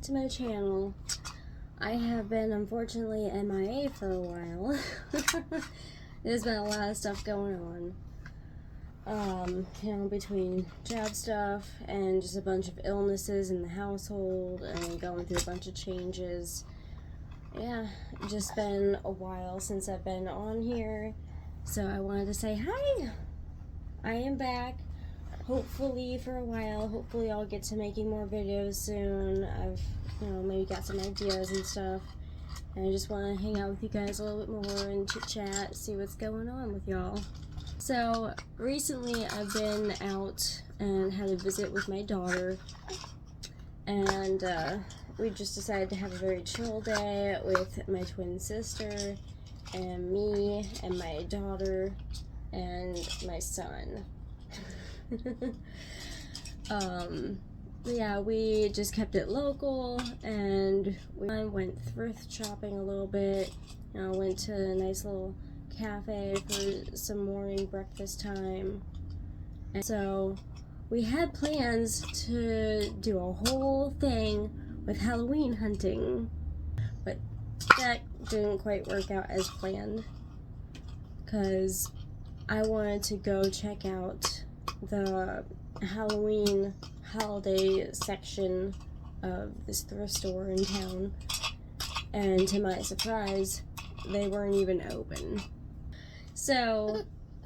to my channel. I have been unfortunately MIA for a while. There's been a lot of stuff going on. Between job stuff and just a bunch of illnesses in the household and going through a bunch of changes. Yeah, just been a while since I've been on here. So I wanted to say hi. I am back. Hopefully for a while. Hopefully I'll get to making more videos soon. I've, maybe got some ideas and stuff. And I just want to hang out with you guys a little bit more and chit chat, see what's going on with y'all. So recently I've been out and had a visit with my daughter. And we just decided to have a very chill day with my twin sister and me and my daughter and my son. Yeah, we just kept it local and we went thrift shopping a little bit. Went to a nice little cafe for some morning breakfast time. And so we had plans to do a whole thing with Halloween hunting, but that didn't quite work out as planned because I wanted to go check out the Halloween holiday section of this thrift store in town, and to my surprise, they weren't even open. So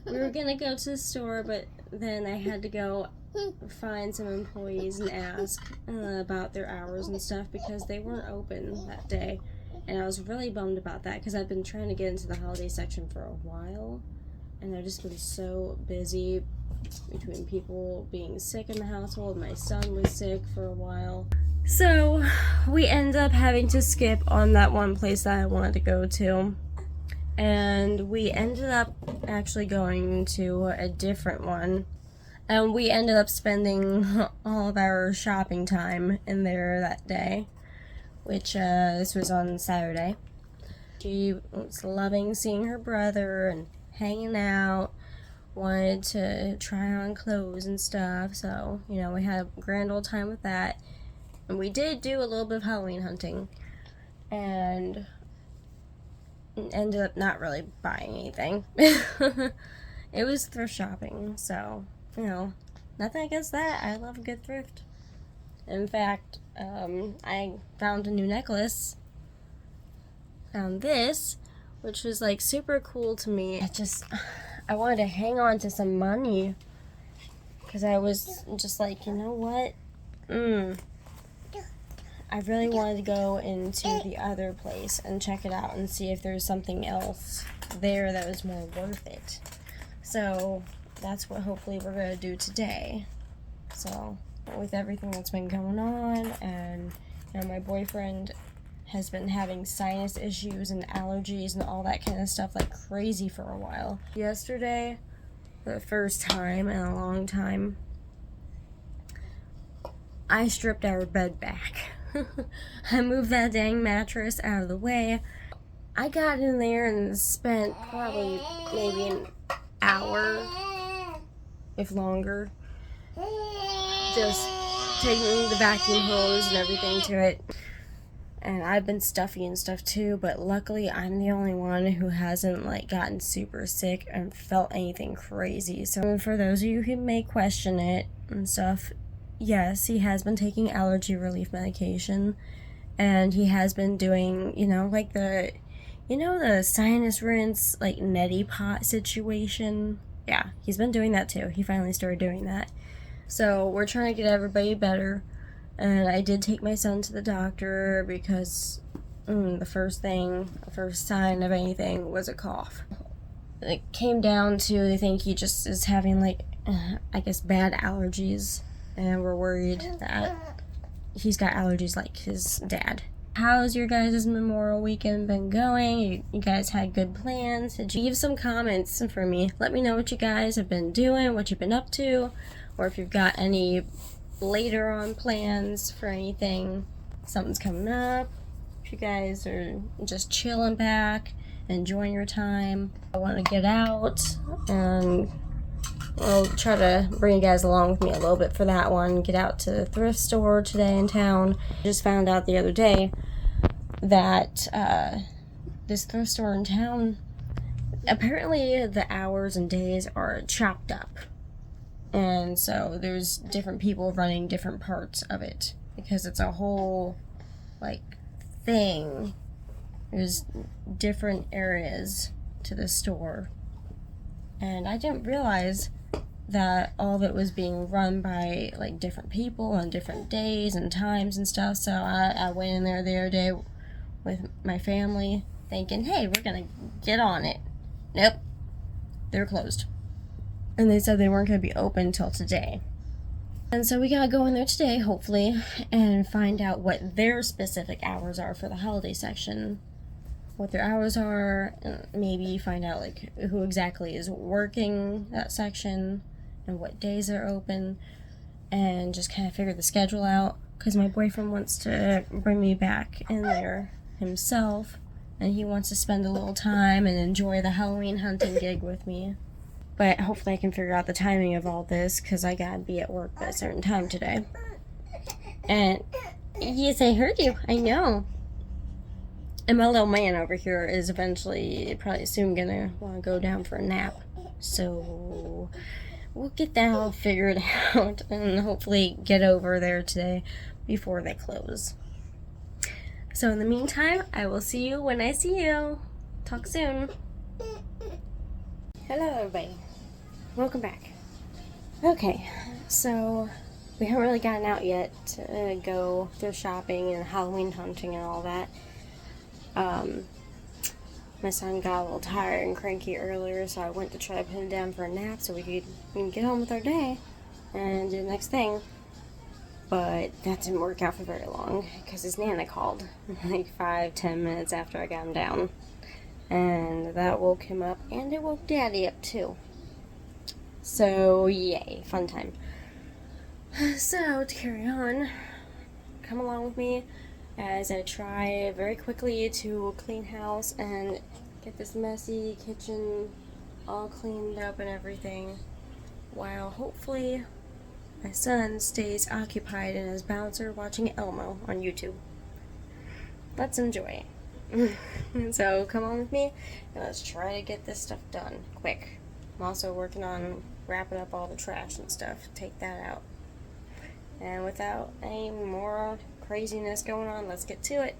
we were gonna go to the store, but then I had to go find some employees and ask about their hours and stuff because they weren't open that day, and I was really bummed about that because I've been trying to get into the holiday section for a while, and I've just been so busy between people being sick in the household. My son was sick for a while. So we ended up having to skip on that one place that I wanted to go to. And we ended up actually going to a different one. And we ended up spending all of our shopping time in there that day. Which, this was on Saturday. She was loving seeing her brother and hanging out. Wanted to try on clothes and stuff, so we had a grand old time with that. And we did do a little bit of Halloween hunting and ended up not really buying anything. It was thrift shopping, so nothing against that. I love a good thrift. In fact, I found a new necklace. Found this, which was like super cool to me. I wanted to hang on to some money because I was just like, you know what? I really wanted to go into the other place and check it out and see if there's something else there that was more worth it. So that's what hopefully we're going to do today. So with everything that's been going on, and my boyfriend has been having sinus issues and allergies and all that kind of stuff like crazy for a while. Yesterday, for the first time in a long time, I stripped our bed back. I moved that dang mattress out of the way. I got in there and spent probably maybe an hour, if longer, just taking the vacuum hose and everything to it. And I've been stuffy and stuff too, but luckily I'm the only one who hasn't gotten super sick and felt anything crazy. So for those of you who may question it and stuff, yes, he has been taking allergy relief medication, and he has been doing, the sinus rinse, neti pot situation. Yeah, he's been doing that too. He finally started doing that. So we're trying to get everybody better. And I did take my son to the doctor because the first sign of anything was a cough. It came down to, I think he just is having bad allergies, and we're worried that he's got allergies like his dad. How's your guys' Memorial Weekend been going? You guys had good plans? Did you leave some comments for me? Let me know what you guys have been doing, what you've been up to, or if you've got any later on plans for anything, something's coming up, if you guys are just chilling back, enjoying your time. I want to get out and I'll try to bring you guys along with me a little bit for that one. Get out to the thrift store today in town. Just found out the other day that this thrift store in town, apparently the hours and days are chopped up. And so there's different people running different parts of it because it's a whole, like, thing. There's different areas to the store. And I didn't realize that all of it was being run by, like, different people on different days and times and stuff. So I went in there the other day with my family thinking, hey, we're going to get on it. Nope. They're closed. And they said they weren't going to be open until today. And so we got to go in there today, hopefully, and find out what their specific hours are for the holiday section. What their hours are, and maybe find out, like, who exactly is working that section and what days they're open, and just kind of figure the schedule out. Because my boyfriend wants to bring me back in there himself, and he wants to spend a little time and enjoy the Halloween hunting gig with me. But hopefully I can figure out the timing of all this, because I gotta be at work by a certain time today. And, yes, I heard you. I know. And my little man over here is eventually, probably soon gonna want to go down for a nap. So, we'll get that all figured out and hopefully get over there today before they close. So in the meantime, I will see you when I see you. Talk soon. Hello everybody. Welcome back. Okay, so we haven't really gotten out yet to go thrift shopping and Halloween hunting and all that. My son got a little tired and cranky earlier, so I went to try to put him down for a nap so we could get on with our day and do the next thing. But that didn't work out for very long because his Nana called like 5-10 minutes after I got him down. And that woke him up, and it woke Daddy up too. So, yay, fun time. So, to carry on, come along with me as I try very quickly to clean house and get this messy kitchen all cleaned up and everything, while hopefully my son stays occupied in his bouncer watching Elmo on YouTube. Let's enjoy. So come on with me and let's try to get this stuff done quick. I'm also working on wrapping up all the trash and stuff. Take that out. And without any more craziness going on, let's get to it.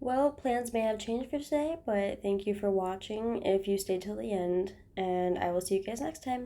Well, plans may have changed for today, but thank you for watching if you stayed till the end, and I will see you guys next time.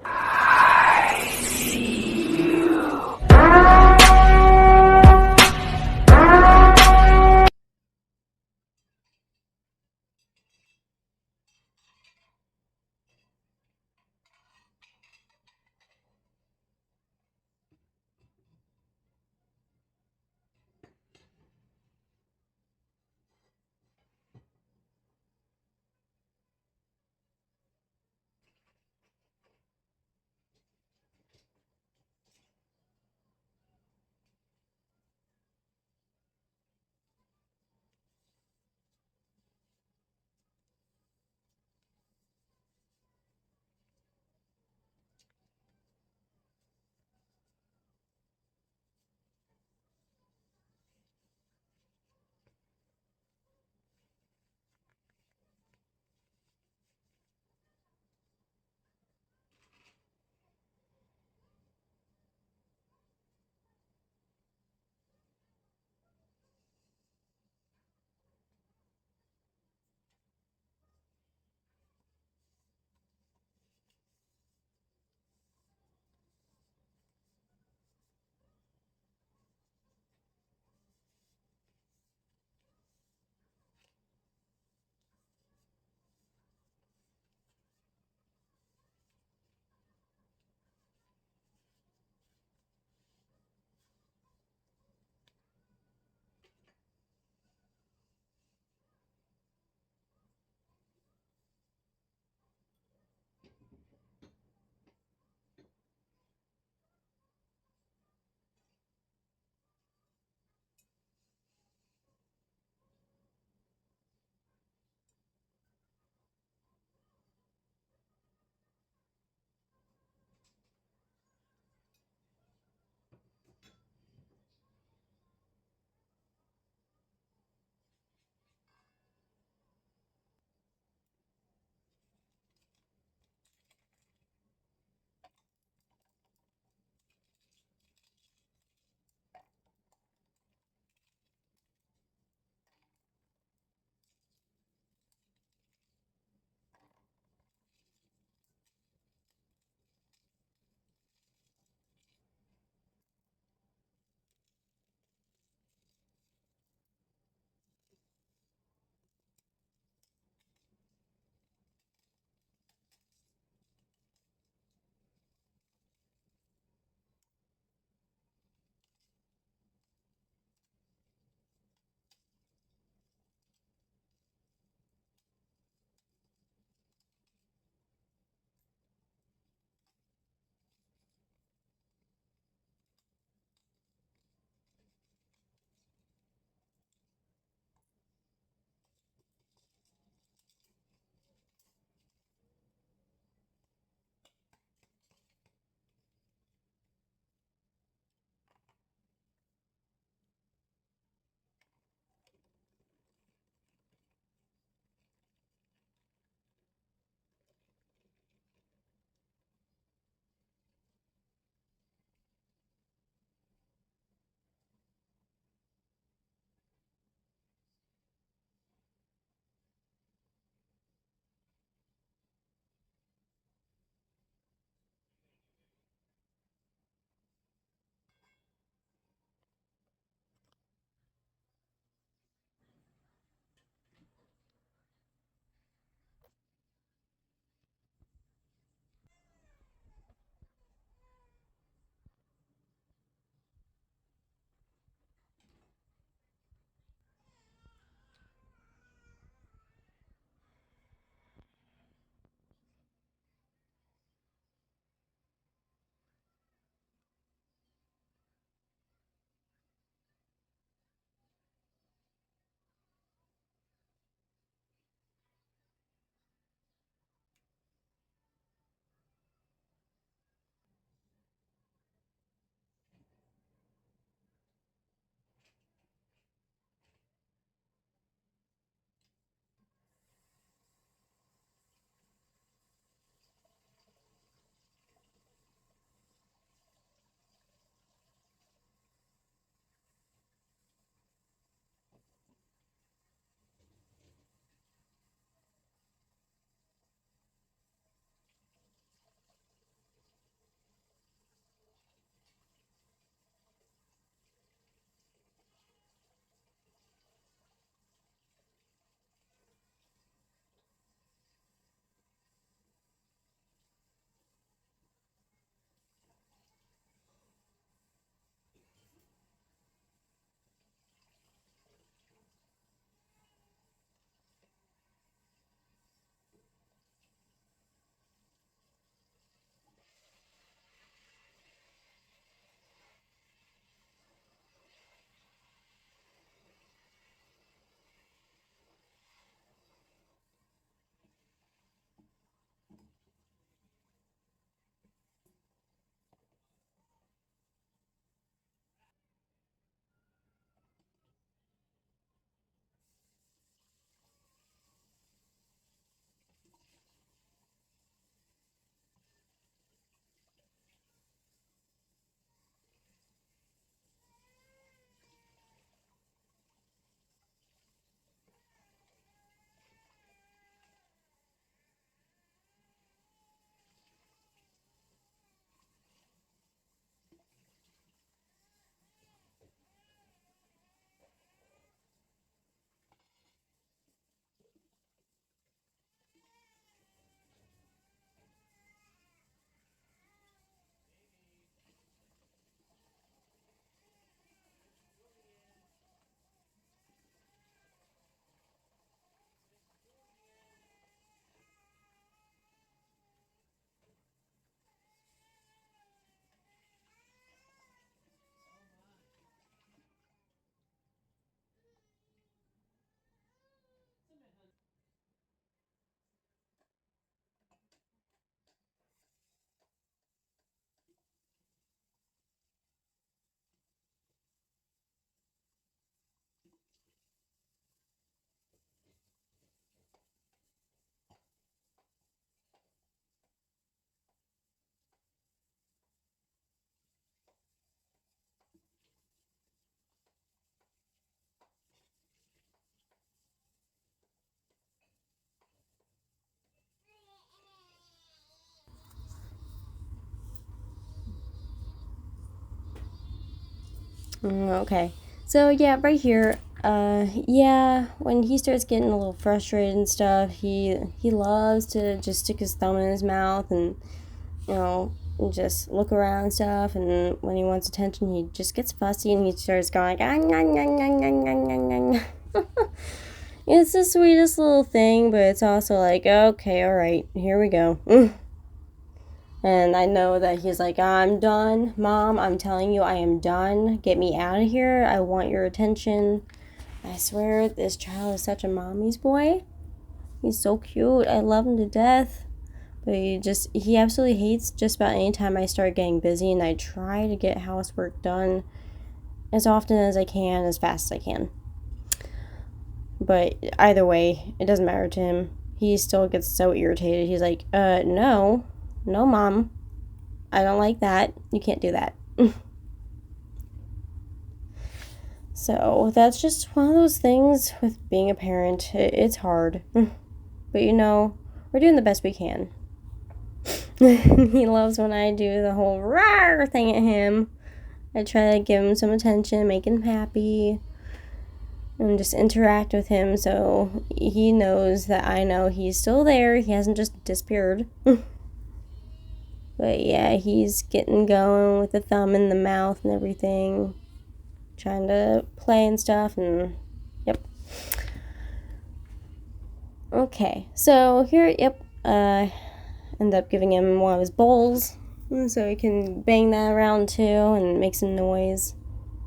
Okay. So yeah, right here, yeah, when he starts getting a little frustrated and stuff, he loves to just stick his thumb in his mouth and, you know, just look around and stuff. And when he wants attention, he just gets fussy and he starts going like, ah, nah, nah, nah, nah, nah, nah, nah, nah. It's the sweetest little thing, but it's also like, okay, all right, here we go. And I know that he's like, I'm done, Mom. I'm telling you, I am done. Get me out of here. I want your attention. I swear, this child is such a mommy's boy. He's so cute. I love him to death. But he absolutely hates just about any time I start getting busy, and I try to get housework done as often as I can, as fast as I can. But either way, it doesn't matter to him. He still gets so irritated. He's like, no, Mom. I don't like that. You can't do that. So that's just one of those things with being a parent. It's hard. But we're doing the best we can. He loves when I do the whole rawr thing at him. I try to give him some attention, make him happy, and just interact with him so he knows that I know he's still there. He hasn't just disappeared. But yeah, he's getting going with the thumb in the mouth and everything, trying to play and stuff, and yep. Okay, so here, yep, end up giving him one of his bowls so he can bang that around too and make some noise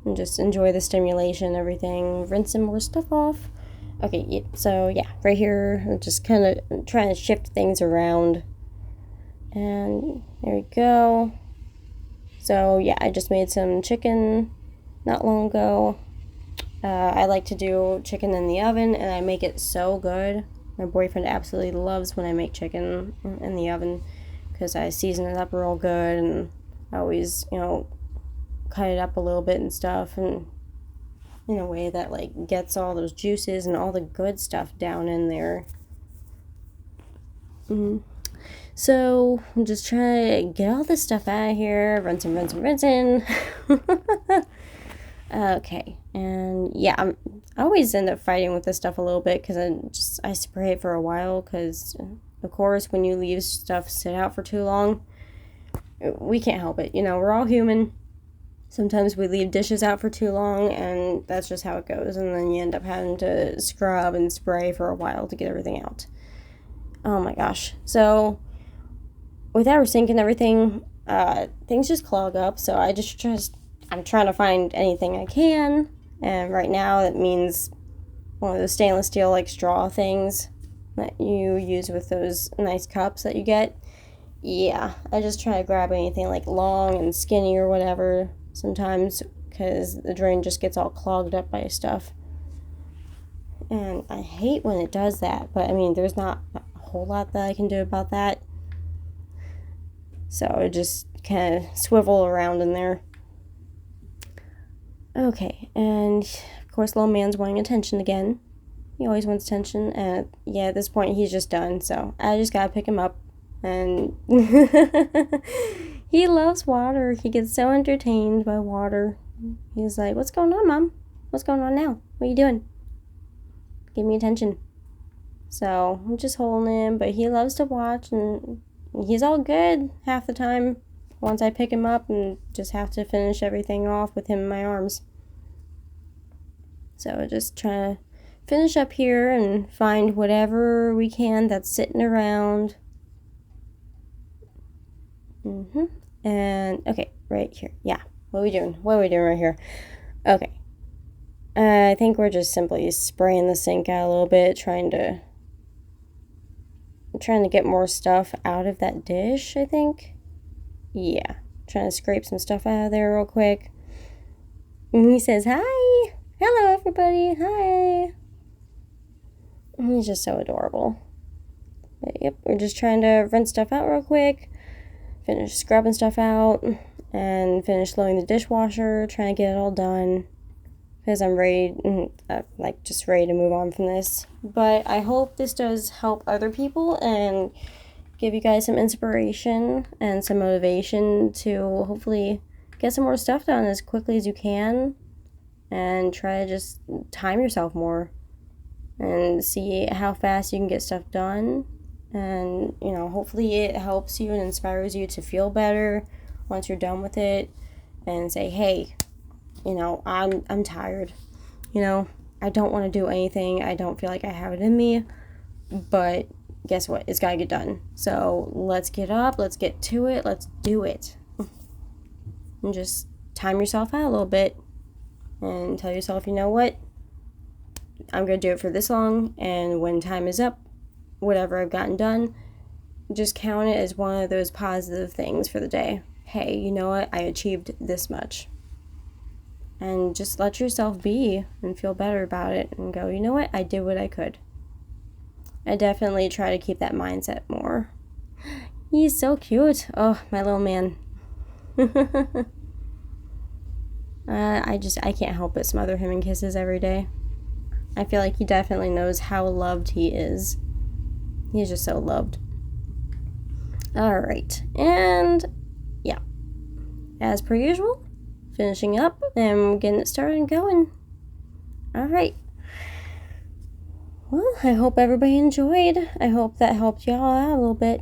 and just enjoy the stimulation and everything. Rinse some more stuff off. Okay, yep, so yeah, right here, I'm just kind of trying to shift things around. And there we go. So yeah, I just made some chicken not long ago. I like to do chicken in the oven, and I make it so good. My boyfriend absolutely loves when I make chicken in the oven because I season it up real good, and I always, cut it up a little bit and stuff, and in a way that like gets all those juices and all the good stuff down in there. So I'm just trying to get all this stuff out of here, rinsing. Okay, and yeah, I always end up fighting with this stuff a little bit because I spray it for a while because, of course, when you leave stuff sit out for too long, we can't help it. We're all human. Sometimes we leave dishes out for too long, and that's just how it goes, and then you end up having to scrub and spray for a while to get everything out. Oh my gosh. So with our sink and everything, things just clog up, so I'm trying to find anything I can, and right now it means one of those stainless steel like straw things that you use with those nice cups that you get. Yeah, I just try to grab anything like long and skinny or whatever sometimes because the drain just gets all clogged up by stuff. And I hate when it does that, but I mean, there's not a whole lot that I can do about that. So I just kind of swivel around in there. Okay, and of course, little man's wanting attention again. He always wants attention, and yeah, at this point, he's just done, so I just gotta pick him up, and he loves water. He gets so entertained by water. He's like, what's going on, Mom? What's going on now? What are you doing? Give me attention. So I'm just holding him, but he loves to watch, and he's all good half the time once I pick him up and just have to finish everything off with him in my arms. So just trying to finish up here and find whatever we can that's sitting around. And okay, right here. Yeah. What are we doing right here? Okay. I think we're just simply spraying the sink out a little bit, trying to get more stuff out of that dish, I think. Yeah. Trying to scrape some stuff out of there real quick. And he says, hi. Hello, everybody. Hi. And he's just so adorable. But, yep, we're just trying to rinse stuff out real quick. Finish scrubbing stuff out. And finish loading the dishwasher. Trying to get it all done. Because I'm ready, just ready to move on from this. But I hope this does help other people and give you guys some inspiration and some motivation to hopefully get some more stuff done as quickly as you can. and try to just time yourself more and see how fast you can get stuff done. And, you know, hopefully it helps you and inspires you to feel better once you're done with it and say, hey, you know, I'm tired. You know, I don't want to do anything. I don't feel like I have it in me. But guess what? It's got to get done. So let's get up. Let's get to it. Let's do it. And just time yourself out a little bit and tell yourself, you know what? I'm going to do it for this long. And when time is up, whatever I've gotten done, just count it as one of those positive things for the day. Hey, you know what? I achieved this much. And just let yourself be and feel better about it and go, you know what? I did what I could. I definitely try to keep that mindset more. He's so cute. Oh, my little man. I can't help but smother him in kisses every day. I feel like he definitely knows how loved he is. He's just so loved. Alright, and yeah. As per usual, finishing up and getting it started and going. Alright. Well, I hope everybody enjoyed. I hope that helped y'all out a little bit.